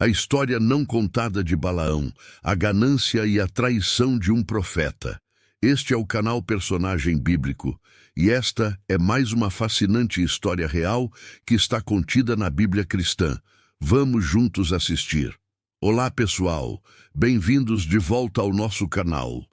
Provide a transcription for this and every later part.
A história não contada de Balaão, a ganância e a traição de um profeta. Este é o canal Personagem Bíblico, e esta é mais uma fascinante história real que está contida na Bíblia cristã. Vamos juntos assistir. Olá pessoal, bem-vindos de volta ao nosso canal.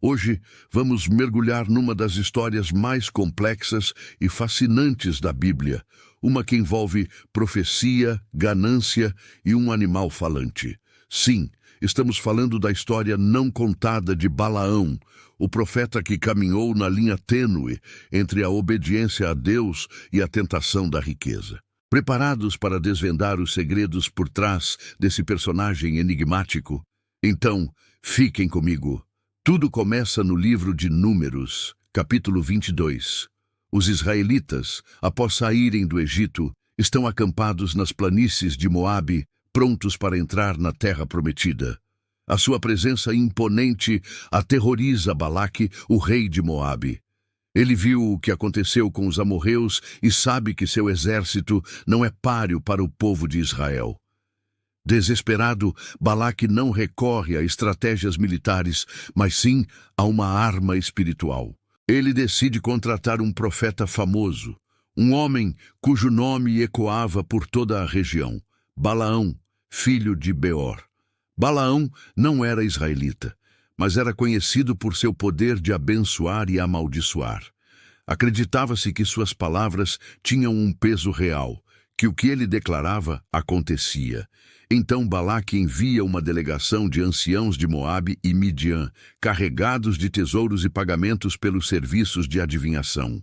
Hoje vamos mergulhar numa das histórias mais complexas e fascinantes da Bíblia, uma que envolve profecia, ganância e um animal falante. Sim, estamos falando da história não contada de Balaão, o profeta que caminhou na linha tênue entre a obediência a Deus e a tentação da riqueza. Preparados para desvendar os segredos por trás desse personagem enigmático? Então, fiquem comigo. Tudo começa no livro de Números, capítulo 22. Os israelitas, após saírem do Egito, estão acampados nas planícies de Moabe, prontos para entrar na terra prometida. A sua presença imponente aterroriza Balaque, o rei de Moabe. Ele viu o que aconteceu com os amorreus e sabe que seu exército não é páreo para o povo de Israel. Desesperado, Balaque não recorre a estratégias militares, mas sim a uma arma espiritual. Ele decide contratar um profeta famoso, um homem cujo nome ecoava por toda a região, Balaão, filho de Beor. Balaão não era israelita, mas era conhecido por seu poder de abençoar e amaldiçoar. Acreditava-se que suas palavras tinham um peso real, que o que ele declarava acontecia. Então Balaque envia uma delegação de anciãos de Moabe e Midian, carregados de tesouros e pagamentos pelos serviços de adivinhação.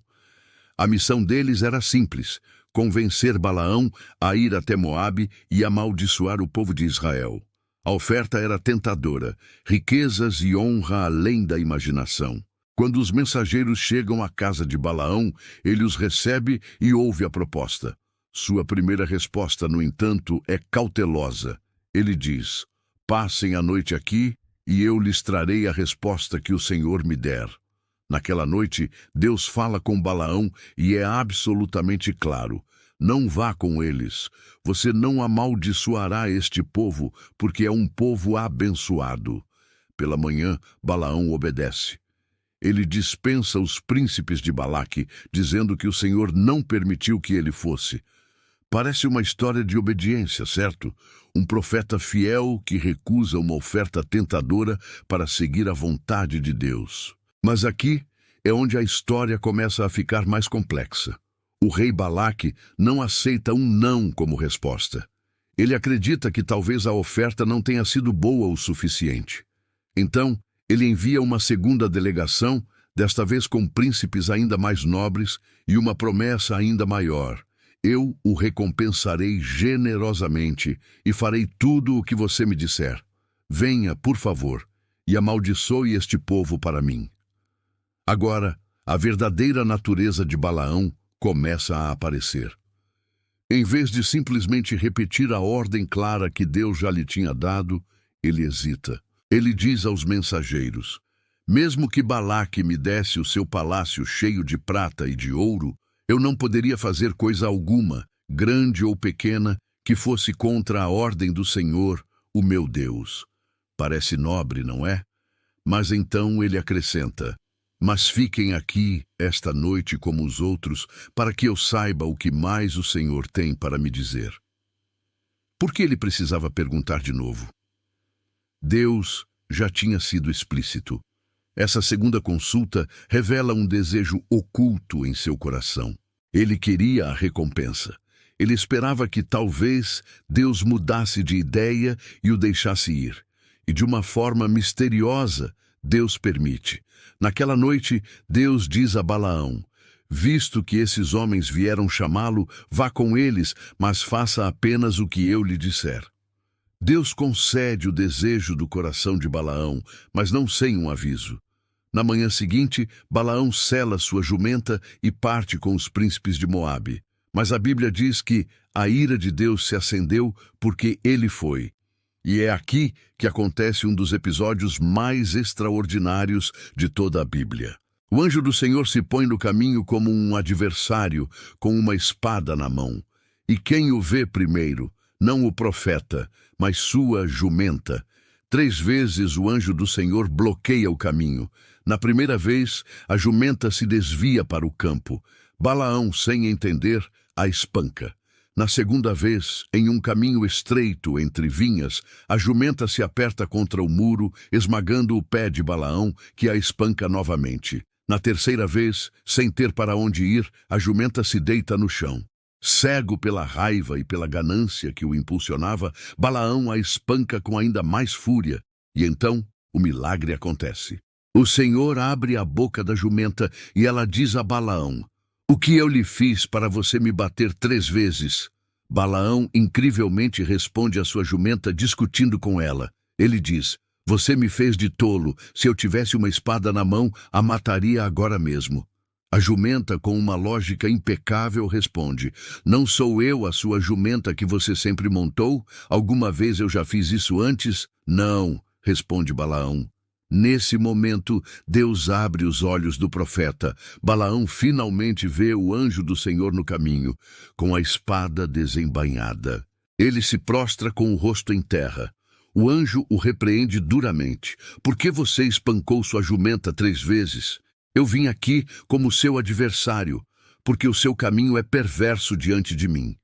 A missão deles era simples: convencer Balaão a ir até Moabe e amaldiçoar o povo de Israel. A oferta era tentadora, riquezas e honra além da imaginação. Quando os mensageiros chegam à casa de Balaão, ele os recebe e ouve a proposta. Sua primeira resposta, no entanto, é cautelosa. Ele diz: "Passem a noite aqui e eu lhes trarei a resposta que o Senhor me der." Naquela noite, Deus fala com Balaão e é absolutamente claro: "Não vá com eles. Você não amaldiçoará este povo, porque é um povo abençoado." Pela manhã, Balaão obedece. Ele dispensa os príncipes de Balaque, dizendo que o Senhor não permitiu que ele fosse. Parece uma história de obediência, certo? Um profeta fiel que recusa uma oferta tentadora para seguir a vontade de Deus. Mas aqui é onde a história começa a ficar mais complexa. O rei Balaque não aceita um não como resposta. Ele acredita que talvez a oferta não tenha sido boa o suficiente. Então, ele envia uma segunda delegação, desta vez com príncipes ainda mais nobres e uma promessa ainda maior: "Eu o recompensarei generosamente e farei tudo o que você me disser. Venha, por favor, e amaldiçoe este povo para mim." Agora, a verdadeira natureza de Balaão começa a aparecer. Em vez de simplesmente repetir a ordem clara que Deus já lhe tinha dado, ele hesita. Ele diz aos mensageiros: "Mesmo que Balaque me desse o seu palácio cheio de prata e de ouro, eu não poderia fazer coisa alguma, grande ou pequena, que fosse contra a ordem do Senhor, o meu Deus." Parece nobre, não é? Mas então ele acrescenta: "Mas fiquem aqui esta noite como os outros, para que eu saiba o que mais o Senhor tem para me dizer." Por que ele precisava perguntar de novo? Deus já tinha sido explícito. Essa segunda consulta revela um desejo oculto em seu coração. Ele queria a recompensa. Ele esperava que talvez Deus mudasse de ideia e o deixasse ir. E de uma forma misteriosa, Deus permite. Naquela noite, Deus diz a Balaão: "Visto que esses homens vieram chamá-lo, vá com eles, mas faça apenas o que eu lhe disser." Deus concede o desejo do coração de Balaão, mas não sem um aviso. Na manhã seguinte, Balaão sela sua jumenta e parte com os príncipes de Moabe. Mas a Bíblia diz que a ira de Deus se acendeu porque ele foi. E é aqui que acontece um dos episódios mais extraordinários de toda a Bíblia. O anjo do Senhor se põe no caminho como um adversário com uma espada na mão. E quem o vê primeiro não o profeta, mas sua jumenta. 3 vezes o anjo do Senhor bloqueia o caminho. Na primeira vez, a jumenta se desvia para o campo. Balaão, sem entender, a espanca. Na segunda vez, em um caminho estreito entre vinhas, a jumenta se aperta contra o muro, esmagando o pé de Balaão, que a espanca novamente. Na terceira vez, sem ter para onde ir, a jumenta se deita no chão. Cego pela raiva e pela ganância que o impulsionava, Balaão a espanca com ainda mais fúria. E então, o milagre acontece. O Senhor abre a boca da jumenta e ela diz a Balaão: "O que eu lhe fiz para você me bater 3 vezes?" Balaão incrivelmente responde à sua jumenta discutindo com ela. Ele diz: "Você me fez de tolo. Se eu tivesse uma espada na mão, a mataria agora mesmo." A jumenta, com uma lógica impecável, responde: "Não sou eu a sua jumenta que você sempre montou? Alguma vez eu já fiz isso antes?" "Não", responde Balaão. Nesse momento, Deus abre os olhos do profeta. Balaão finalmente vê o anjo do Senhor no caminho, com a espada desembainhada. Ele se prostra com o rosto em terra. O anjo o repreende duramente. "Por que você espancou sua jumenta 3 vezes? Eu vim aqui como seu adversário, porque o seu caminho é perverso diante de mim."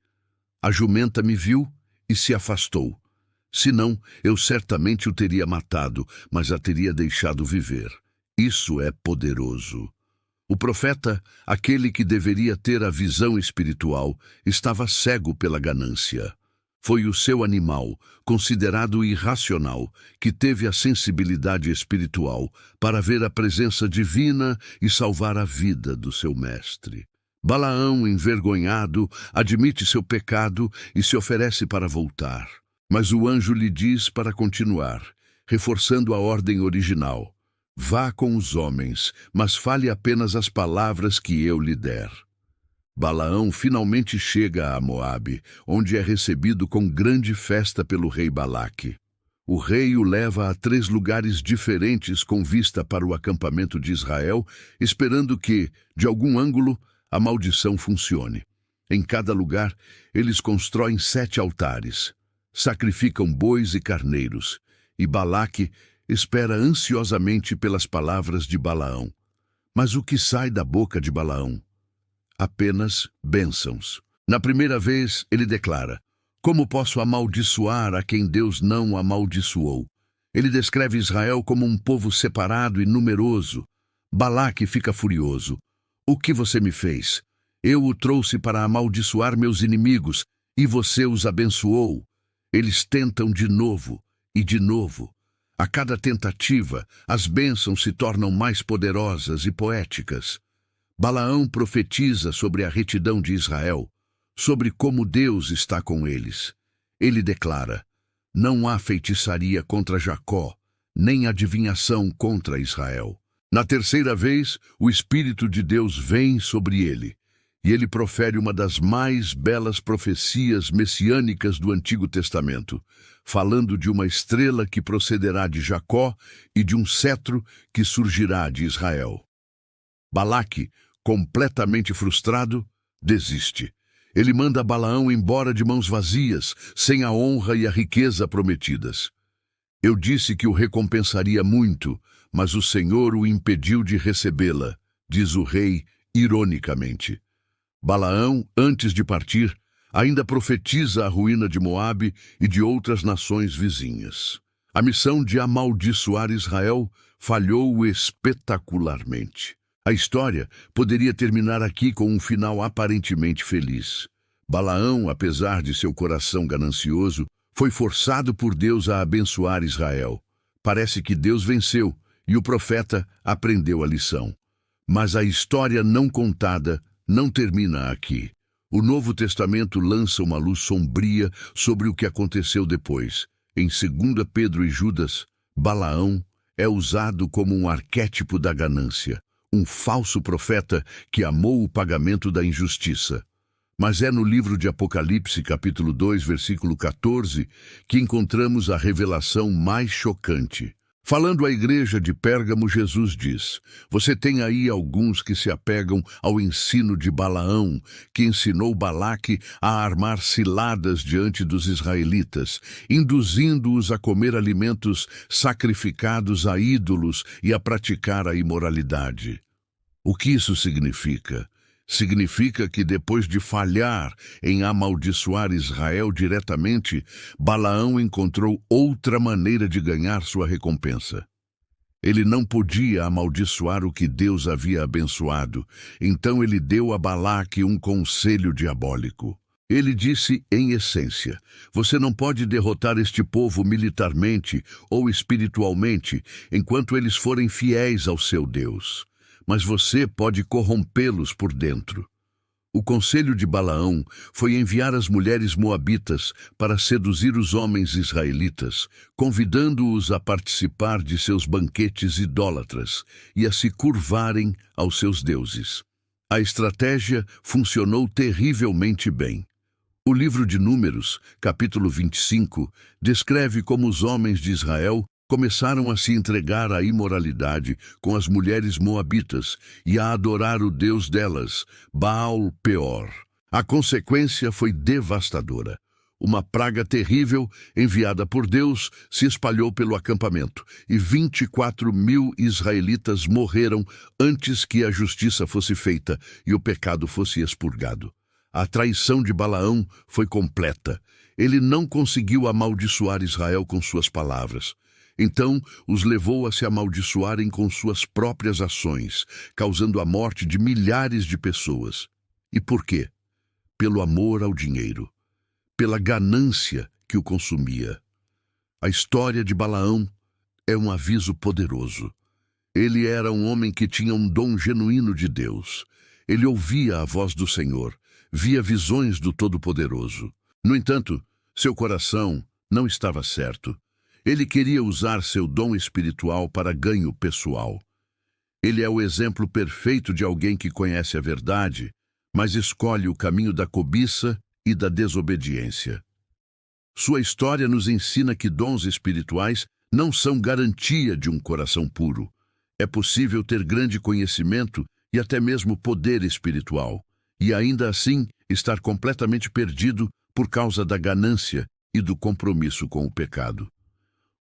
A jumenta me viu e se afastou. Senão, eu certamente o teria matado, mas a teria deixado viver. Isso é poderoso. O profeta, aquele que deveria ter a visão espiritual, estava cego pela ganância. Foi o seu animal, considerado irracional, que teve a sensibilidade espiritual para ver a presença divina e salvar a vida do seu mestre. Balaão, envergonhado, admite seu pecado e se oferece para voltar. Mas o anjo lhe diz para continuar, reforçando a ordem original: "Vá com os homens, mas fale apenas as palavras que eu lhe der." Balaão finalmente chega a Moabe, onde é recebido com grande festa pelo rei Balaque. O rei o leva a 3 lugares diferentes com vista para o acampamento de Israel, esperando que, de algum ângulo, a maldição funcione. Em cada lugar, eles constroem 7 altares. Sacrificam bois e carneiros, e Balaque espera ansiosamente pelas palavras de Balaão. Mas o que sai da boca de Balaão? Apenas bênçãos. Na primeira vez, ele declara: "Como posso amaldiçoar a quem Deus não amaldiçoou?" Ele descreve Israel como um povo separado e numeroso. Balaque fica furioso. "O que você me fez? Eu o trouxe para amaldiçoar meus inimigos, e você os abençoou." Eles tentam de novo e de novo. A cada tentativa, as bênçãos se tornam mais poderosas e poéticas. Balaão profetiza sobre a retidão de Israel, sobre como Deus está com eles. Ele declara: "Não há feitiçaria contra Jacó, nem adivinhação contra Israel." Na terceira vez, o Espírito de Deus vem sobre ele, e ele profere uma das mais belas profecias messiânicas do Antigo Testamento, falando de uma estrela que procederá de Jacó e de um cetro que surgirá de Israel. Balaque, completamente frustrado, desiste. Ele manda Balaão embora de mãos vazias, sem a honra e a riqueza prometidas. "Eu disse que o recompensaria muito, mas o Senhor o impediu de recebê-la", diz o rei ironicamente. Balaão, antes de partir, ainda profetiza a ruína de Moabe e de outras nações vizinhas. A missão de amaldiçoar Israel falhou espetacularmente. A história poderia terminar aqui com um final aparentemente feliz. Balaão, apesar de seu coração ganancioso, foi forçado por Deus a abençoar Israel. Parece que Deus venceu e o profeta aprendeu a lição. Mas a história não contada não termina aqui. O Novo Testamento lança uma luz sombria sobre o que aconteceu depois. Em 2 Pedro e Judas, Balaão é usado como um arquétipo da ganância, um falso profeta que amou o pagamento da injustiça. Mas é no livro de Apocalipse, capítulo 2, versículo 14, que encontramos a revelação mais chocante. Falando à igreja de Pérgamo, Jesus diz: você tem aí alguns que se apegam ao ensino de Balaão, que ensinou Balaque a armar ciladas diante dos israelitas, induzindo-os a comer alimentos sacrificados a ídolos e a praticar a imoralidade. O que isso significa? Significa que depois de falhar em amaldiçoar Israel diretamente, Balaão encontrou outra maneira de ganhar sua recompensa. Ele não podia amaldiçoar o que Deus havia abençoado, então ele deu a Balaque um conselho diabólico. Ele disse, em essência: você não pode derrotar este povo militarmente ou espiritualmente enquanto eles forem fiéis ao seu Deus. Mas você pode corrompê-los por dentro. O conselho de Balaão foi enviar as mulheres moabitas para seduzir os homens israelitas, convidando-os a participar de seus banquetes idólatras e a se curvarem aos seus deuses. A estratégia funcionou terrivelmente bem. O livro de Números, capítulo 25, descreve como os homens de Israel começaram a se entregar à imoralidade com as mulheres moabitas e a adorar o deus delas, Baal-peor. A consequência foi devastadora. Uma praga terrível, enviada por Deus, se espalhou pelo acampamento, e 24.000 israelitas morreram antes que a justiça fosse feita e o pecado fosse expurgado. A traição de Balaão foi completa. Ele não conseguiu amaldiçoar Israel com suas palavras. Então os levou a se amaldiçoarem com suas próprias ações, causando a morte de milhares de pessoas. E por quê? Pelo amor ao dinheiro, pela ganância que o consumia. A história de Balaão é um aviso poderoso. Ele era um homem que tinha um dom genuíno de Deus. Ele ouvia a voz do Senhor, via visões do Todo-Poderoso. No entanto, seu coração não estava certo. Ele queria usar seu dom espiritual para ganho pessoal. Ele é o exemplo perfeito de alguém que conhece a verdade, mas escolhe o caminho da cobiça e da desobediência. Sua história nos ensina que dons espirituais não são garantia de um coração puro. É possível ter grande conhecimento e até mesmo poder espiritual, e ainda assim estar completamente perdido por causa da ganância e do compromisso com o pecado.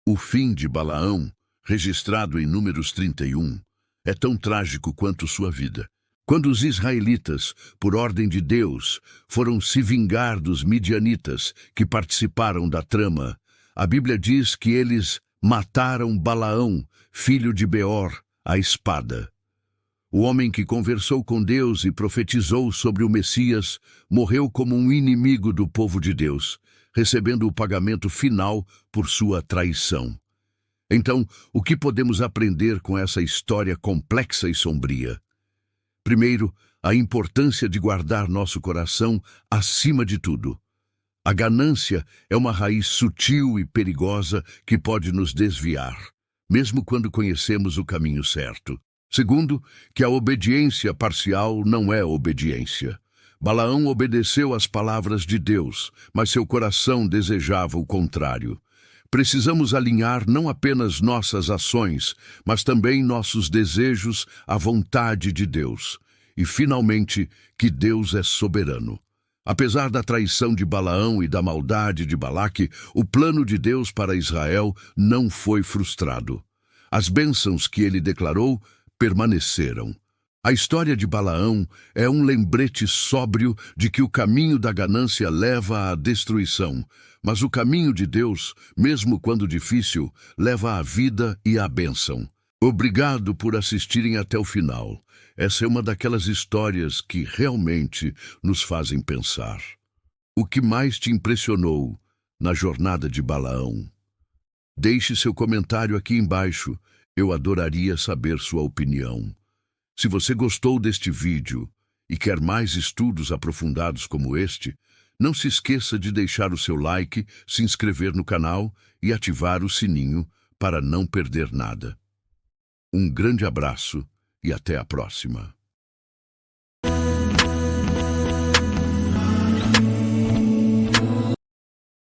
O fim de Balaão, registrado em Números 31, é tão trágico quanto sua vida. Quando os israelitas, por ordem de Deus, foram se vingar dos midianitas que participaram da trama, a Bíblia diz que eles mataram Balaão, filho de Beor, à espada. O homem que conversou com Deus e profetizou sobre o Messias morreu como um inimigo do povo de Deus, recebendo o pagamento final por sua traição. Então, o que podemos aprender com essa história complexa e sombria? Primeiro, a importância de guardar nosso coração acima de tudo. A ganância é uma raiz sutil e perigosa que pode nos desviar, mesmo quando conhecemos o caminho certo. Segundo, que a obediência parcial não é obediência. Balaão obedeceu às palavras de Deus, mas seu coração desejava o contrário. Precisamos alinhar não apenas nossas ações, mas também nossos desejos à vontade de Deus. E, finalmente, que Deus é soberano. Apesar da traição de Balaão e da maldade de Balaque, o plano de Deus para Israel não foi frustrado. As bênçãos que ele declarou permaneceram. A história de Balaão é um lembrete sóbrio de que o caminho da ganância leva à destruição, mas o caminho de Deus, mesmo quando difícil, leva à vida e à bênção. Obrigado por assistirem até o final. Essa é uma daquelas histórias que realmente nos fazem pensar. O que mais te impressionou na jornada de Balaão? Deixe seu comentário aqui embaixo. Eu adoraria saber sua opinião. Se você gostou deste vídeo e quer mais estudos aprofundados como este, não se esqueça de deixar o seu like, se inscrever no canal e ativar o sininho para não perder nada. Um grande abraço e até a próxima.